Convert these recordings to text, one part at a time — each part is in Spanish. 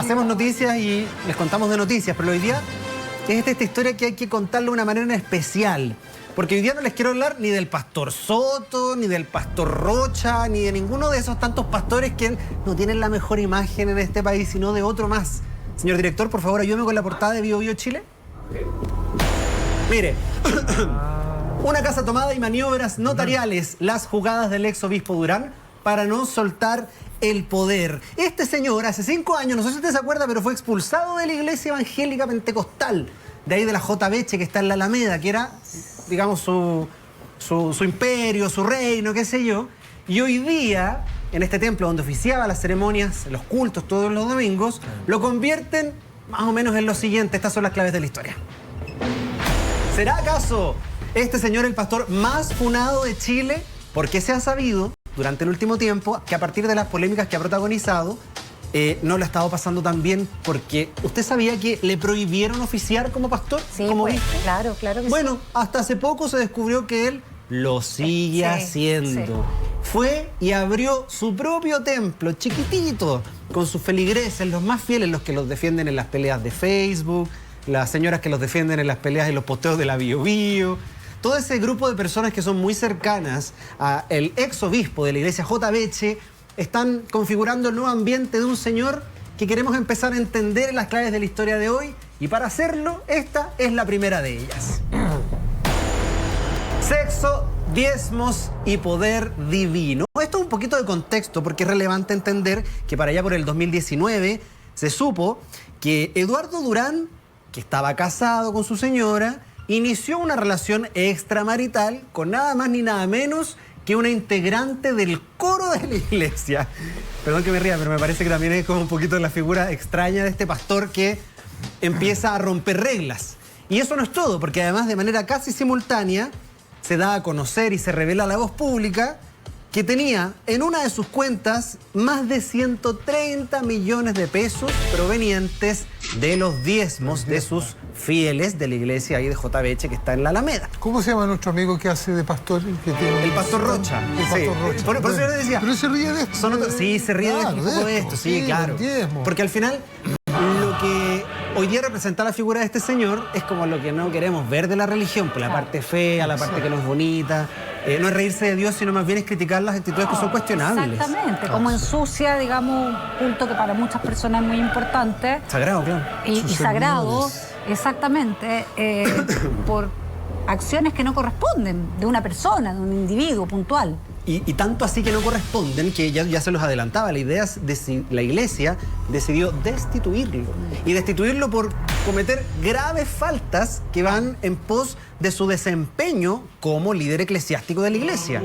hacemos noticias y les contamos de noticias, pero hoy día es esta historia que hay que contarla de una manera especial. Porque hoy día no les quiero hablar ni del pastor Soto, ni del pastor Rocha, ni de ninguno de esos tantos pastores que no tienen la mejor imagen en este país, sino de otro más. Señor director, por favor, ayúdeme con la portada de Bio Bio Chile. Mire, una casa tomada y maniobras notariales, las jugadas del ex obispo Durán para no soltar el poder. Este señor, hace 5 años, no sé si usted se acuerda, pero fue expulsado de la iglesia evangélica pentecostal, de ahí de la JBH, que está en la Alameda, que era, digamos, su imperio, su reino, qué sé yo. Y hoy día, en este templo donde oficiaba las ceremonias, los cultos todos los domingos, lo convierten más o menos en lo siguiente. Estas son las claves de la historia. ¿Será acaso este señor el pastor más funado de Chile? Porque se ha sabido durante el último tiempo que a partir de las polémicas que ha protagonizado, no lo ha estado pasando tan bien, porque ¿usted sabía que le prohibieron oficiar como pastor? Sí, como pues, claro que sí. Bueno, hasta hace poco se descubrió que él lo sigue haciendo. Sí. Fue y abrió su propio templo, chiquitito, con sus feligreses, los más fieles, los que los defienden en las peleas de Facebook, las señoras que los defienden en las peleas y los posteos de la Bio Bio. Todo ese grupo de personas que son muy cercanas al ex obispo de la iglesia JBH están configurando el nuevo ambiente de un señor que queremos empezar a entender en las claves de la historia de hoy, y para hacerlo, esta es la primera de ellas. Sexo, diezmos y poder divino. Esto es un poquito de contexto porque es relevante entender que para allá por el 2019 se supo que Eduardo Durán, que estaba casado con su señora, inició una relación extramarital con nada más ni nada menos que una integrante del coro de la iglesia. Perdón que me ría, pero me parece que también es como un poquito la figura extraña de este pastor que empieza a romper reglas. Y eso no es todo, porque además de manera casi simultánea se da a conocer y se revela a la voz pública que tenía en una de sus cuentas más de 130 millones de pesos provenientes de los diezmos de sus fieles de la iglesia ahí de JBH que está en la Alameda. ¿Cómo se llama nuestro amigo que hace de pastor? El pastor Rocha. El pastor Rocha. Por eso yo le decía. Pero se ríe de esto. Sí, se ríe un poco de esto, sí, claro. Porque al final lo que hoy día representa la figura de este señor es como lo que no queremos ver de la religión, pues la parte fea, la parte que no es bonita. No es reírse de Dios, sino más bien es criticar las actitudes que son cuestionables. Exactamente, como ensucia, digamos, un punto que para muchas personas es muy importante. Sagrado, claro. Y sagrado, exactamente, por acciones que no corresponden de una persona, de un individuo puntual. Y tanto así que no corresponden, que ya se los adelantaba, la iglesia decidió destituirlo. Y destituirlo por cometer graves faltas que van en pos de su desempeño como líder eclesiástico de la iglesia.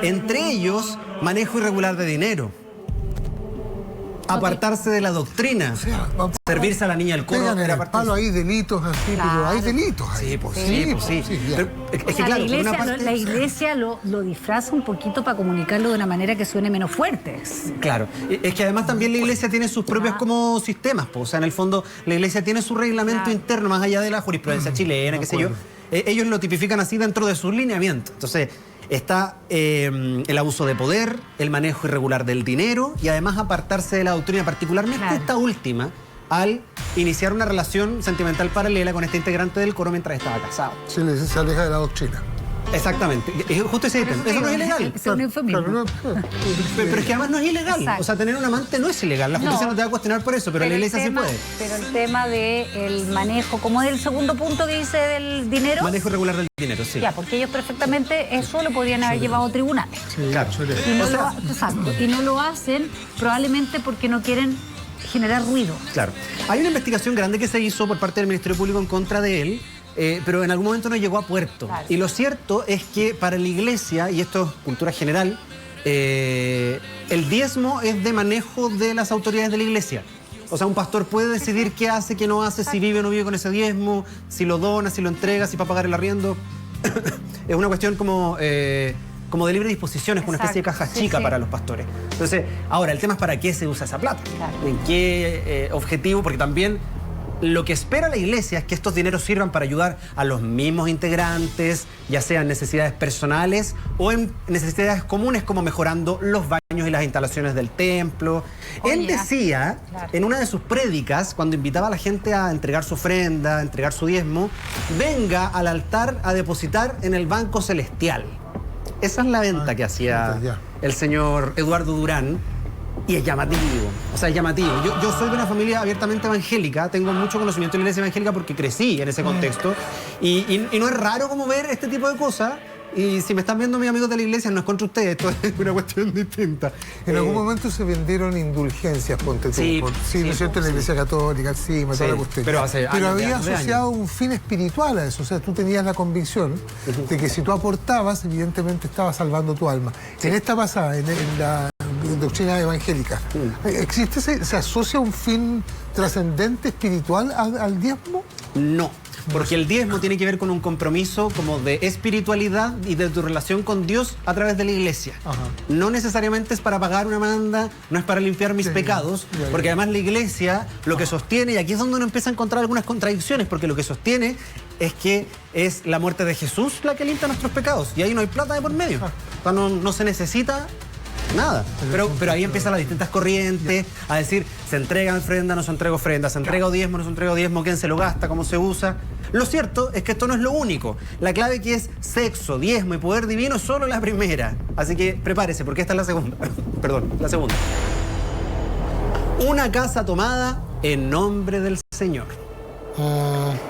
Entre ellos, manejo irregular de dinero, apartarse de la doctrina, servirse a la niña del coro. Hay delitos así, claro. Pero hay delitos ahí. Sí, pues sí. Pero, es que claro, la iglesia lo disfraza un poquito para comunicarlo de una manera que suene menos fuerte. Claro, es que además también la iglesia tiene sus propios como sistemas, pues, o sea, en el fondo la iglesia tiene su reglamento interno, más allá de la jurisprudencia chilena, qué sé yo. Ellos lo tipifican así dentro de sus lineamientos. Entonces, está el abuso de poder, el manejo irregular del dinero y además apartarse de la doctrina, particularmente esta última, al iniciar una relación sentimental paralela con este integrante del coro mientras estaba casado. Se aleja de la doctrina. Exactamente, es justo ese ítem. Eso no es ilegal. Pero es que además no es ilegal. Exacto. O sea, tener un amante no es ilegal. La justicia no te va a cuestionar por eso, pero la iglesia sí puede. Pero el tema del manejo, ¿cómo es el segundo punto que dice del dinero? Manejo irregular del dinero, sí. Ya, porque ellos perfectamente eso lo podrían haber llevado a tribunales. Sí, claro. Y no lo hacen probablemente porque no quieren generar ruido. Claro. Hay una investigación grande que se hizo por parte del Ministerio Público en contra de él, pero en algún momento no llegó a puerto. Claro. Y lo cierto es que para la iglesia, y esto es cultura general, el diezmo es de manejo de las autoridades de la iglesia. O sea, un pastor puede decidir qué hace, qué no hace, si vive o no vive con ese diezmo, si lo dona, si lo entrega, si va a pagar el arriendo. Es una cuestión como de libre disposición, es una especie de caja chica para los pastores. Entonces, ahora, el tema es para qué se usa esa plata. Claro. ¿En qué objetivo? Porque también lo que espera la iglesia es que estos dineros sirvan para ayudar a los mismos integrantes, ya sean necesidades personales o en necesidades comunes como mejorando los baños y las instalaciones del templo. Oye, Él decía, claro, en una de sus prédicas, cuando invitaba a la gente a entregar su ofrenda, a entregar su diezmo, venga al altar a depositar en el banco celestial. Esa es la venta que hacía ya. el señor Eduardo Durán. Y es llamativo, o sea, es llamativo. Yo soy de una familia abiertamente evangélica, tengo mucho conocimiento de la iglesia evangélica porque crecí en ese contexto. Y no es raro como ver este tipo de cosas. Y si me están viendo mis amigos de la iglesia, no es contra ustedes, esto es una cuestión distinta. En algún momento se vendieron indulgencias, ponte tú. Sí, ¿no es cierto? En la iglesia católica, sí, toda la cuestión. pero hace años, había de asociado años. un fin espiritual a eso. O sea, tú tenías la convicción de que si tú aportabas, evidentemente estabas salvando tu alma. En esta pasada, en la doctrina evangélica, ¿existe, se asocia un fin trascendente espiritual al diezmo? No, porque el diezmo tiene que ver con un compromiso como de espiritualidad y de tu relación con Dios a través de la iglesia. Ajá. No necesariamente es para pagar una manda, no es para limpiar mis pecados, ya. porque además la iglesia lo que sostiene, y aquí es donde uno empieza a encontrar algunas contradicciones, porque lo que sostiene es que es la muerte de Jesús la que limpia nuestros pecados, y ahí no hay plata de por medio. O sea, no se necesita nada. Pero ahí empiezan las distintas corrientes a decir, se entrega ofrenda, no se entrega ofrenda, se entrega diezmo, no se entrega diezmo, quién se lo gasta, cómo se usa. Lo cierto es que esto no es lo único. La clave que es sexo, diezmo y poder divino es solo la primera. Así que prepárese, porque esta es la segunda. Perdón, la segunda. Una casa tomada en nombre del Señor.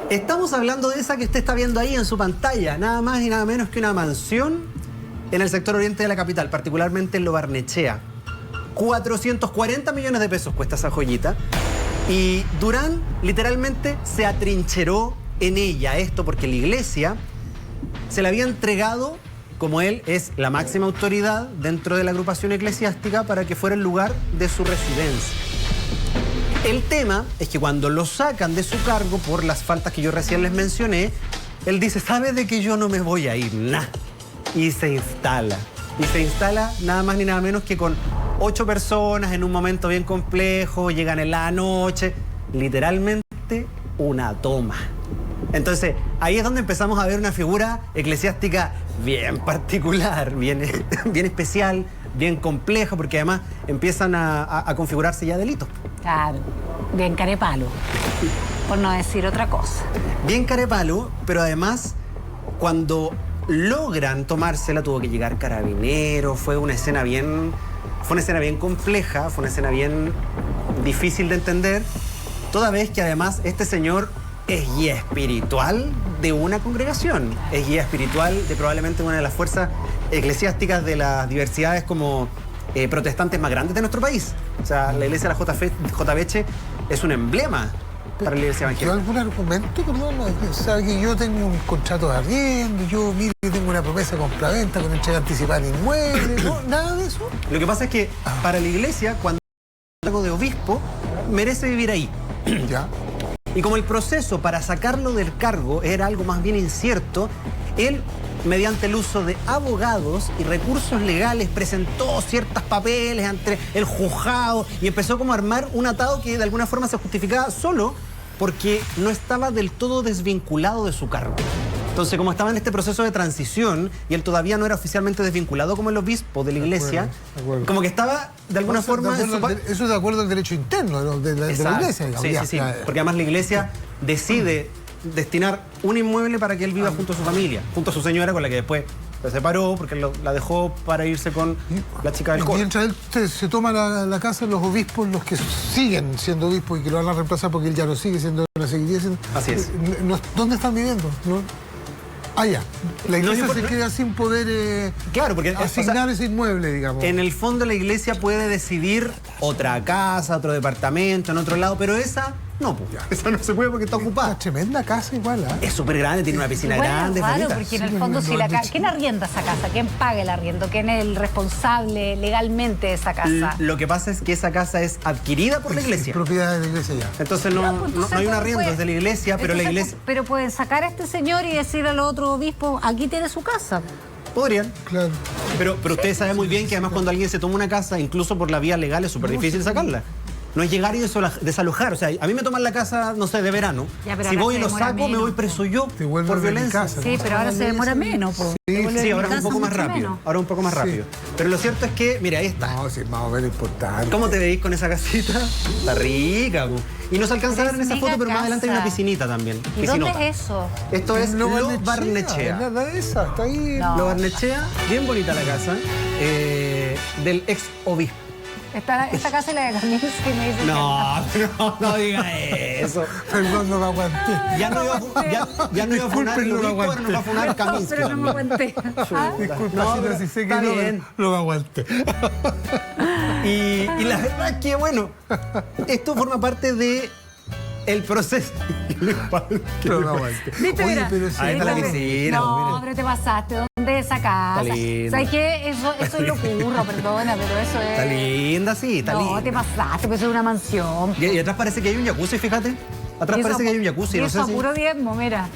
Estamos hablando de esa que usted está viendo ahí en su pantalla, nada más y nada menos que una mansión en el sector oriente de la capital, particularmente en Lo Barnechea. 440 millones de pesos cuesta esa joyita. Y Durán literalmente se atrincheró en ella. Esto porque la iglesia se le había entregado, como él es la máxima autoridad dentro de la agrupación eclesiástica, para que fuera el lugar de su residencia. El tema es que cuando lo sacan de su cargo por las faltas que yo recién les mencioné, él dice, ¿sabe de que yo no me voy a ir? Nah. Y se instala. Y se instala nada más ni nada menos que con 8 personas en un momento bien complejo, llegan en la noche, literalmente una toma. Entonces, ahí es donde empezamos a ver una figura eclesiástica bien particular, bien especial, bien compleja, porque además empiezan a configurarse ya delitos. Claro, bien carepalo, por no decir otra cosa. Bien carepalo, pero además, cuando logran tomársela, tuvo que llegar Carabineros, fue una escena bien compleja, fue una escena bien difícil de entender, toda vez que además este señor es guía espiritual de una congregación, es guía espiritual de probablemente una de las fuerzas eclesiásticas de las diversidades como protestantes más grandes de nuestro país. O sea, la iglesia de la JBH es un emblema para la iglesia evangélica. ¿Algún argumento, perdón? O sea, que yo tengo un contrato de arriendo, yo mire que tengo una promesa de compraventa con entrega anticipada de inmuebles, ¿no? ¿Nada de eso? Lo que pasa es que para la iglesia, cuando algo de obispo, merece vivir ahí. Ya. Y como el proceso para sacarlo del cargo era algo más bien incierto, él, mediante el uso de abogados y recursos legales, presentó ciertos papeles ante el juzgado y empezó como a armar un atado que de alguna forma se justificaba solo porque no estaba del todo desvinculado de su cargo. Entonces, como estaba en este proceso de transición y él todavía no era oficialmente desvinculado como el obispo de la iglesia, de acuerdo. como que estaba de alguna forma... Eso es de acuerdo al derecho interno de la iglesia. Digamos. Sí, Ya, sí, sí. ya. Porque además la iglesia decide destinar un inmueble para que él viva junto a su familia, junto a su señora con la que después se separó porque la dejó para irse con la chica del coro. Mientras él se toma la casa, los obispos, los que siguen siendo obispos y que lo van a reemplazar porque él ya no sigue siendo, no seguiría siendo. Así es. ¿Dónde están viviendo? ¿No? Ah, ya. La iglesia se queda sin poder claro, porque asignar ese inmueble, digamos. En el fondo la iglesia puede decidir otra casa, otro departamento, en otro lado, pero esa no, pues. Esa no se puede porque está ocupada. Una tremenda casa igual, ¿ah? Es súper grande, tiene una piscina Igual grande, es raro, bonita. porque en Sí, el fondo, no, si no, la no, ¿quién arrienda esa casa? ¿Quién paga el arriendo? ¿Quién es el responsable legalmente de esa casa? Lo que pasa es que esa casa es adquirida por la iglesia. Es propiedad de la iglesia ya. Entonces Ya, pues, no hay un ¿cómo arriendo, puede? es de la iglesia, pero la Entonces, iglesia... Pero pueden sacar a este señor y decirle al otro obispo, aquí tiene su casa. Podrían. Claro. Pero ustedes saben muy bien que además cuando alguien se toma una casa, incluso por la vía legal, es súper difícil sacarla. No es llegar y desalojar. O sea, a mí me toman la casa, no sé, de verano. Ya, pero Si ahora voy se y lo demora saco, me menos, voy po. preso yo Te vuelven por a mi violencia. casa. Sí, pero ahora se demora menos, po. Sí, ahora es un poco más Mucho rápido. menos. Ahora un poco más Sí. rápido. Pero lo cierto es que, mira, ahí está. No, sí, es más o menos importante. ¿Cómo te veis con esa casita? Está rica, po. Y no se alcanza a ver en esa Mega foto, pero más adelante hay una casa. piscinita también. ¿Y Piscinota. dónde es eso? Esto es Lo Barnechea. Nada de esa, está ahí. No. Lo Barnechea, bien bonita la casa, del ex obispo. Esta casa es la de Camilo que me dice No diga eso. Perdón, no me aguanté. Ya no iba a funar el Disculpen, no me obispo, ahora nos va a funar Kaminsky. Pero no me aguanté. Disculpa, No, si pero si sé que está no, bien. no me aguanté. Y la verdad es que, bueno, esto forma parte de el proceso. No me aguanté. ¿Viste? Oye, Mira. pero sí, Ahí está la piscina, No, mira. pero te pasaste. ¿Dónde es esa casa? Está lindo. ¿Sabes qué? Eso es locura, perdona, pero eso es... Está linda, sí, está linda. No, te pasaste, pues es una mansión. Y atrás parece que hay un jacuzzi, fíjate. Atrás Y eso parece que hay un jacuzzi, y no eso sé a si... puro diezmo, mira.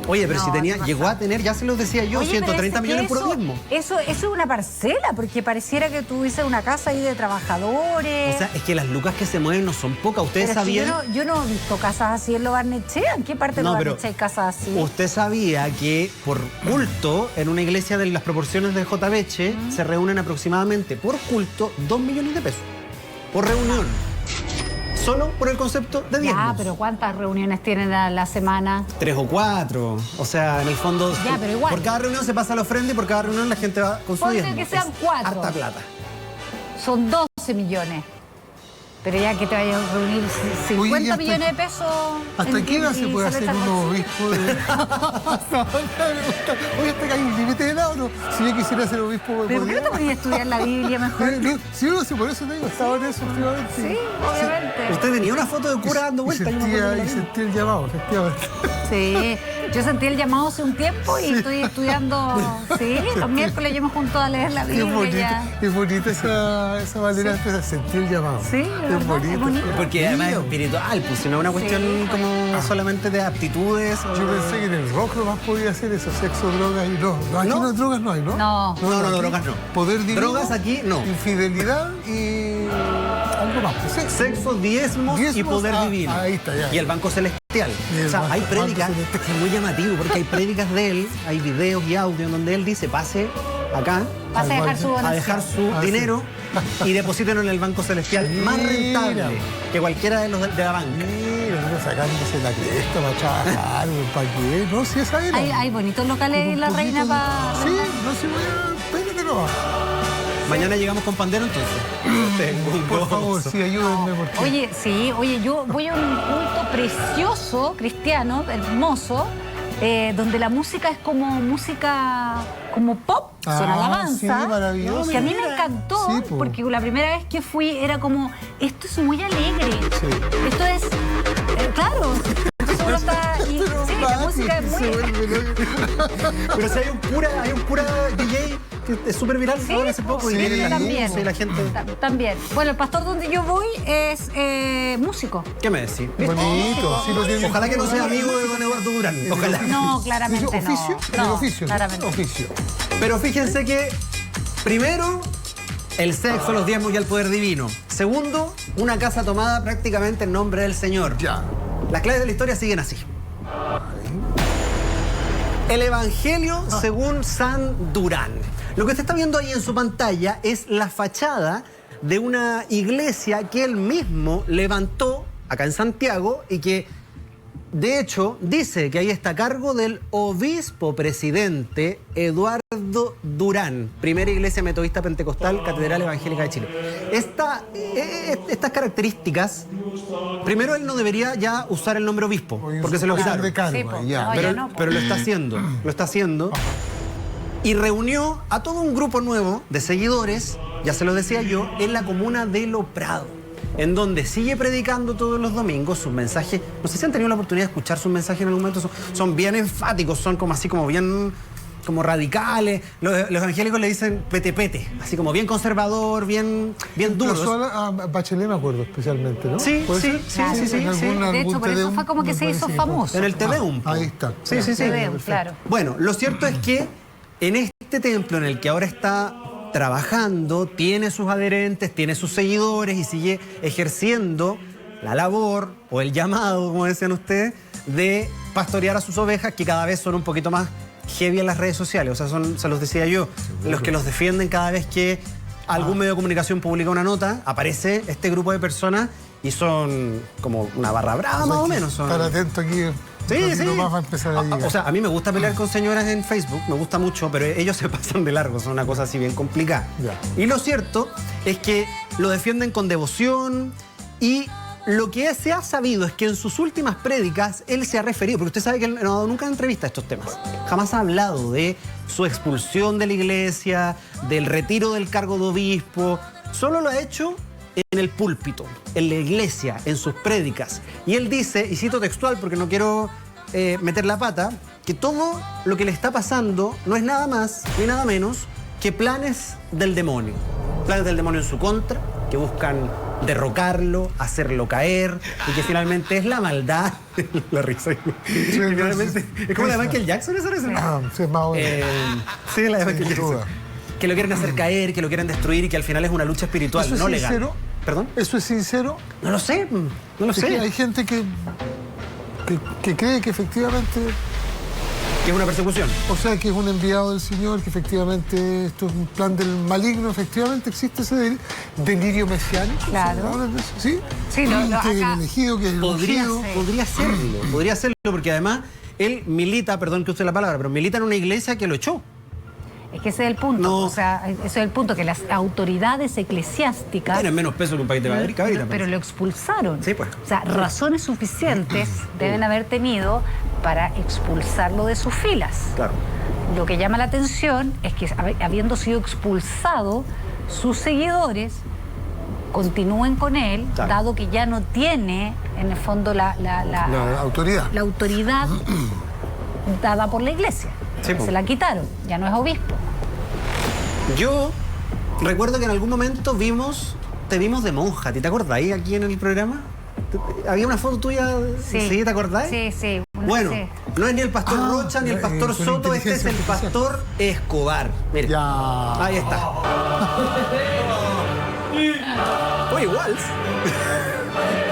Oye, pero No, si tenía, te llegó a tener, ya se los decía yo, Oye, pero 130 es que millones por diezmo. eso es una parcela, porque pareciera que tuviese una casa ahí de trabajadores. O sea, es que las lucas que se mueven no son pocas. Ustedes Pero es que sabían... yo no he visto casas así en Lo Barnechea. ¿En qué parte de No, Lo pero Barnechea hay casas así? Usted sabía que por culto, en una iglesia de las proporciones de J. Beche, se reúnen aproximadamente por culto 2 millones de pesos. Por reunión. Solo por el concepto de diezmos. Ya, pero ¿cuántas reuniones tienen a la semana? 3 o 4. O sea, en el fondo, Ya, pero igual. por cada reunión se pasa la ofrenda y por cada reunión la gente va con su Ponte diezmo. que sean Es 4. harta plata. Son 12 millones. Pero ya que te vayas a reunir 50 Oye, ¿y hasta- millones de pesos. ¿Hasta qué edad se puede hacer sale un esta obispo de.? Oye, hasta que hay un límite de edad, ¿no? Si yo quisiera ser obispo, ¿Pero por qué no te podías estudiar la Biblia mejor? Sí, no, sí, por eso te digo, estaba en eso últimamente. Sí, obviamente. Usted tenía una foto de cura dando Y vueltas. yo me acuerdo que la vi. sentí el llamado, efectivamente. Sí, yo sentí el llamado hace un tiempo y estoy estudiando. Sí, los miércoles yo me junto a leer la Biblia. Ya. Es bonita esa manera de sentir el llamado. Sí, es bonito. Porque además es espiritual, pues, si no es una cuestión Sí, como solamente de aptitudes. o- Yo pensé que en el rock nomás podía hacer eso, sexo, drogas y no. Aquí ¿No? no drogas no hay, ¿no? No. No, aquí drogas no. Poder divino. Drogas aquí no. Infidelidad y algo más. Sexo, diezmos y Diezmos, poder divino. ahí está, ya. Y el banco celestial. Y el O sea, hay banco prédicas, celestial. es muy llamativo porque hay prédicas de él, hay videos y audio en donde él dice, pase acá Vas a dejar su a donación. dejar su Ah, sí. dinero y deposítenlo en el banco celestial más Mira. rentable que cualquiera de los de la banca. Mira, uno sacándose la cresta para trabajar, ¿para qué? No, si esa era. Hay bonitos locales en La Un Reina poquito de- para... Sí, no se voy a... Espérate, no. Mañana llegamos con Pandero entonces. Tengo un Por favor, gozo. sí, ayúdenme. Porque... Oye, sí, yo voy a un culto precioso, cristiano, hermoso, donde la música es como música como pop, son Ah, alabanza. sí, maravilloso. Que a mí me encantó, Sí, po. porque la primera vez que fui era como, esto es muy alegre. Sí. Esto es, claro, entonces uno está, y, sí, la música es muy... Pero si hay un cura DJ que es súper viral Sí, ahora hace poco y sí, viene la también. luz y la gente... También. Bueno, el pastor donde yo voy es músico. ¿Qué me decís? Bonito, sí lo tiene. Ojalá que no sea amigo de don Eduardo Durán. Ojalá. No, claramente ¿Dice no. oficio? No, ¿El oficio? claramente. Oficio. Pero fíjense que, primero, el sexo, los diezmos y el poder divino. Segundo, una casa tomada prácticamente en nombre del Señor. Ya. Las claves de la historia siguen así. El Evangelio según San Durán. Lo que usted está viendo ahí en su pantalla es la fachada de una iglesia que él mismo levantó acá en Santiago y que, de hecho, dice que ahí está a cargo del obispo presidente Eduardo Durán, primera iglesia metodista pentecostal, Catedral Evangélica de Chile. Estas características, primero él no debería ya usar el nombre obispo, porque se lo quitaron. De cargo, Sí, po. ya. No, ya no, po. Pero lo está haciendo. Y reunió a todo un grupo nuevo de seguidores, ya se lo decía yo, en la comuna de Lo Prado, en donde sigue predicando todos los domingos sus mensajes. No sé si han tenido la oportunidad de escuchar sus mensajes en algún momento, son bien enfáticos, son como así, como bien como radicales. Los evangélicos le dicen pete, así como bien conservador, bien duros. Pasó a Bachelet, me acuerdo especialmente, ¿no? Sí, ¿Puede sí, ser? sí, Claro. sí, sí, En sí. algún De hecho, por eso Tedeum, fue como que me se hizo parece famoso. En el Tedeum. Ahí está. Sí, sí, sí. Tedeum, claro. Bueno, lo cierto es que en este templo en el que ahora está trabajando, tiene sus adherentes, tiene sus seguidores y sigue ejerciendo la labor o el llamado, como decían ustedes, de pastorear a sus ovejas, que cada vez son un poquito más heavy en las redes sociales. O sea, son, se los decía yo, los que los defienden cada vez que algún medio de comunicación publica una nota, aparece este grupo de personas y son como una barra brava, más o menos. Son... Estar atento aquí. Sí, sí. Más va a empezar a llegar. O sea, a mí me gusta pelear con señoras en Facebook, me gusta mucho, pero ellos se pasan de largo, son una cosa así bien complicada. Ya. Y lo cierto es que lo defienden con devoción y lo que se ha sabido es que en sus últimas prédicas él se ha referido, porque usted sabe que él no ha dado nunca entrevista a estos temas. Jamás ha hablado de su expulsión de la iglesia, del retiro del cargo de obispo. Solo lo ha hecho en el púlpito, en la iglesia, en sus prédicas. Y él dice, y cito textual porque no quiero meter la pata, que todo lo que le está pasando no es nada más ni nada menos que planes del demonio. Planes del demonio en su contra, que buscan derrocarlo, hacerlo caer, y que finalmente es la maldad. La risa. Finalmente, es como la de Michael Jackson, ¿esa es? Sí, más o menos. Sí, la de Michael Sin Jackson. duda. Que lo quieren hacer caer, que lo quieren destruir y que al final es una lucha espiritual, ¿Eso es no legal. sincero? ¿Perdón? ¿Eso es sincero? No lo sé, no lo Es que sé. hay gente que cree que efectivamente, Que es una persecución. o sea, que es un enviado del Señor, que efectivamente esto es un plan del maligno, efectivamente existe ese delirio mesiánico. Claro. ¿Hablan de eso? ¿Sí? Sí, que es el acá- elegido, que es el Podría, ungido. podría serlo, porque además él milita, perdón que use la palabra, pero milita en una iglesia que lo echó. Es que ese es el punto. No. O sea, ese es el punto, que las autoridades eclesiásticas... Tienen menos peso que un país de cabrita. pero lo expulsaron. Sí, pues. O sea, razones suficientes deben haber tenido para expulsarlo de sus filas. Claro. Lo que llama la atención es que, habiendo sido expulsado, sus seguidores continúen con él, Claro. dado que ya no tiene, en el fondo, La autoridad. la autoridad dada por la iglesia. Sí, po. Se la quitaron, ya no es obispo. Yo recuerdo que en algún momento te vimos de monja, ¿te acordás ahí aquí en el programa? ¿Había una foto tuya? ¿Sí? ¿Te acordás? Sí, sí. Bueno, Sí. no es ni el pastor Rocha ni el pastor con Soto, este es el inteligencia artificial. pastor Escobar. Mire. Ya. Ahí está. Oye, igual.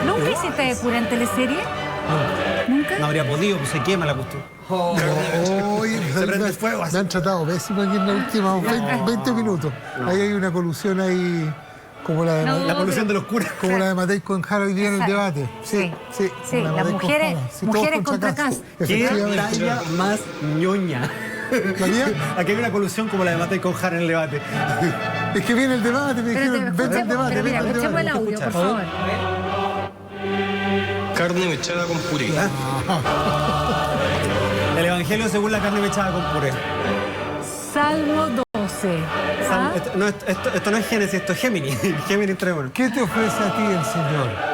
¿Nunca hiciste cura en teleserie? ¿Nunca? No habría podido, pues se quema la cuestión. Oye, Se prende el fuego así. me han tratado pésimo aquí en los últimos 20 minutos. Ahí hay una colusión ahí, como la de, No, La colusión de los curas. como la de Matei con Jara hoy día en el Exacto. debate. Sí. Sí, Sí, la de las Matei con mujeres- Jara. Sí, mujeres todos contra Cast. ¿Qué Efectivamente. talla más ñoña? ¿La mía? Aquí hay una colusión como la de Matei con Jara en el debate. Es que viene el debate, me Espérate, dijeron, vete al debate, pero mira, vete al escuchemos el debate. audio, por escuchar. favor. Carne mechada con puré. El evangelio según la carne mechada con puré. Salmo 12. ¿Ah? Esto no es Génesis, esto es Géminis. Géminis 3:1. ¿Qué te ofrece a ti el Señor?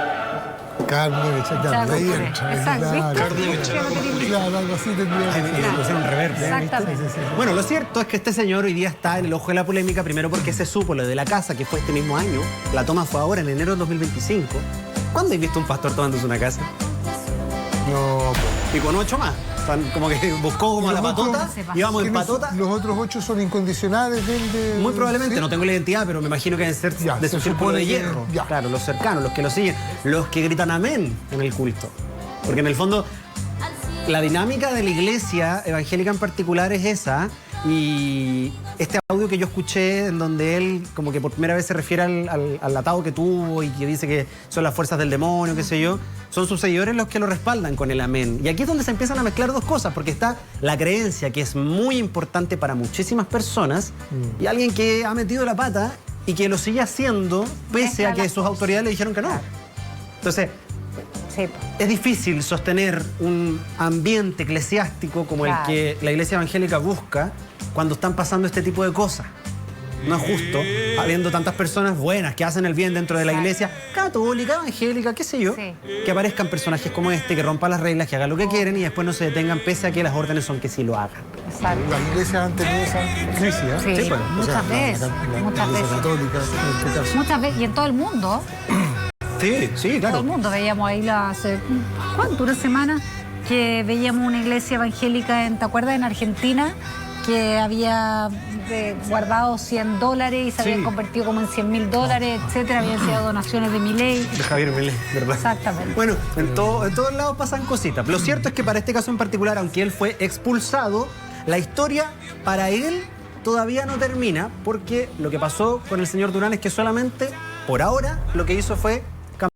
Carne, Mechada con ahí puré. entra. Exacto, ¿viste? Carne mechada con puré. Claro, algo así tendría Ay, que y ser. le pusieron reverb, ¿eh? Exactamente. Sí, sí, sí. Bueno, lo cierto es que este señor hoy día está en el ojo de la polémica, primero porque se supo lo de la casa, que fue este mismo año. La toma fue ahora, en enero del 2025. ¿Cuándo has visto un pastor tomándose una casa? No, pues. Y con 8 más. O sea, como que buscó como a la Los otros- patota, Se pasó. íbamos Que en no patota. son- los otros 8 son incondicionales de Muy probablemente, ¿sí? no tengo la identidad, pero me imagino que deben ser Ya, de se su círculo supone de que- hierro. ya. Claro, los cercanos, los que lo siguen, los que gritan amén en el culto. Porque en el fondo, la dinámica de la iglesia evangélica en particular es esa. Y este audio que yo escuché, en donde él como que por primera vez se refiere al atado que tuvo y que dice que son las fuerzas del demonio, qué sé yo, son sus seguidores los que lo respaldan con el amén. Y aquí es donde se empiezan a mezclar dos cosas, porque está la creencia, que es muy importante para muchísimas personas, y alguien que ha metido la pata y que lo sigue haciendo pese Mezcla a que las sus cosas. autoridades le dijeron que no. Entonces, Sí. es difícil sostener un ambiente eclesiástico como Claro. el que la iglesia evangélica busca cuando están pasando este tipo de cosas. No es justo, habiendo tantas personas buenas que hacen el bien dentro de la iglesia, católica, evangélica, qué sé yo, Sí. que aparezcan personajes como este, que rompan las reglas, que hagan lo que quieren y después no se detengan pese a que las órdenes son que sí lo hagan. Exacto. Las iglesias han tenido esa crisis, ¿eh? Sí, Sí, pues. muchas veces. La Muchas iglesia veces. católica, en este caso. Muchas veces. Y en todo el mundo. Sí, sí, Todo claro. el mundo veíamos ahí hace, ¿cuánto? Una semana que veíamos una iglesia evangélica ¿te acuerdas? En Argentina, que había guardado $100 y se habían Sí. convertido como en $100.000, etcétera. Habían sido donaciones de Milei. De Javier Milei, ¿verdad? Exactamente. Bueno, en todos lados pasan cositas. Lo cierto es que para este caso en particular, aunque él fue expulsado, la historia para él todavía no termina, porque lo que pasó con el señor Durán es que solamente, por ahora, lo que hizo fue